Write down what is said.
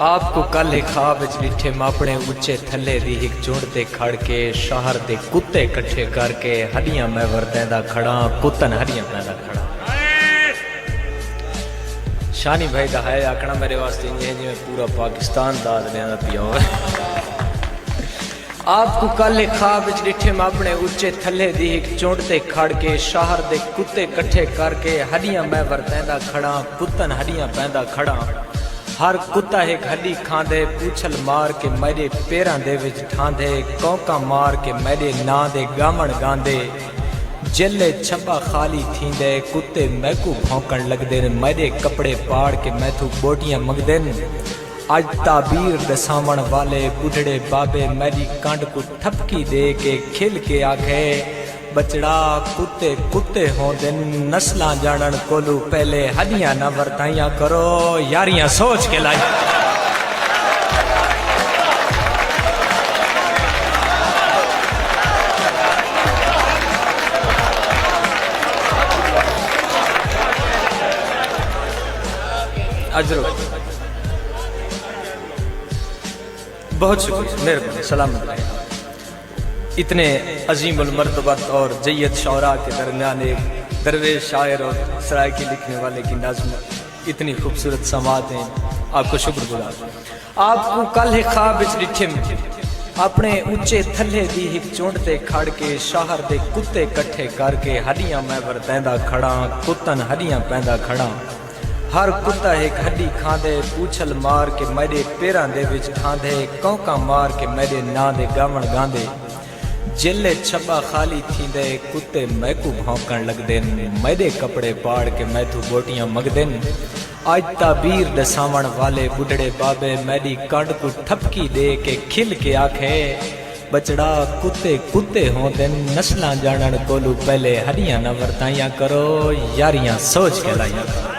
آپ کو کل ایک خواب وچ ڈٹھے ماپنے اچے تھلے دی ایک جھنڈ تے کھڑ کے شہر دے کتے کٹھے کر کے ہڈیاں میں وردیندا کھڑا کتن ہڈیاں پیندا کھڑا۔ شانی بھائی دا ہے آکھنا میرے واسطے یہ جی میں پورا پاکستان داد لیاں دا پیا ہوا۔ آپ کو کل ایک خواب وچ ڈٹھے ماپنے اچے تھلے دی ایک جھنڈ تے کھڑ کے شہر دے کتے کٹھے کر کے ہڈیاں میں وردیندا کھڑا کتن ہڈیاں پیندا کھڑا۔ ہر کتا ایک ہڈی کھاندے پوچھل مار کے میرے پیراں دے وچ ٹھاندے کونکاں مار کے میرے ناں دے گامن گاندے جلے چھپا خالی تھیندے کتے میکو بھونکن لگ دے میرے کپڑے پاڑ کے میتھو بوٹیاں مگدن۔ اج تعبیر دساون والے بڈھڑے بابے میری کانڈ کو ٹھپکی دے کے کھل کے آکھے بچڑا کتے کتے ہوندن نسلاں جانن کولو پہلے ہڈیاں نہ ورتائیاں کرو یاریاں سوچ کے لائی۔ اجرو بہت شکریہ مہربانی سلامت رہے۔ اتنے عظیم المرتبت اور جید شعراء کے درمیان ایک درویش شاعر اور سرائکی لکھنے والے کی نظم اتنی خوبصورت سماعت ہیں، آپ کو شکر گزار۔ آپ کو کل ایک خواب وچ ڈٹھے اپنے اونچے تھلے دی ایک جھنڈ تے کھڑ کے شہر دے کتے کٹھے کر کے ہڈیاں میں وردیندا کھڑا کتن ہڈیاں پیندا کھڑا۔ ہر کتا ایک ہڈی کھاندے پوچھل مار کے میرے پیراں دے وچ ٹھاندے کونکاں مار کے میرے ناں دے گامن گاندے جلے چھپا خالی تھیندے کتے میکو بھونکن لگ دن میرے کپڑے پاڑ کے میتھو بوٹیاں مگدن۔ آج تعبیر دساون والے بڈھڑے بابے میری کانڈ کو ٹھپکی دے کے کھل کے آکھے بچڑا کتے کتے ہوندن نسلاں جانن کولو پہلے ہڈیاں نہ ورتائیاں کرو یاریاں سوچ کے لائیاں۔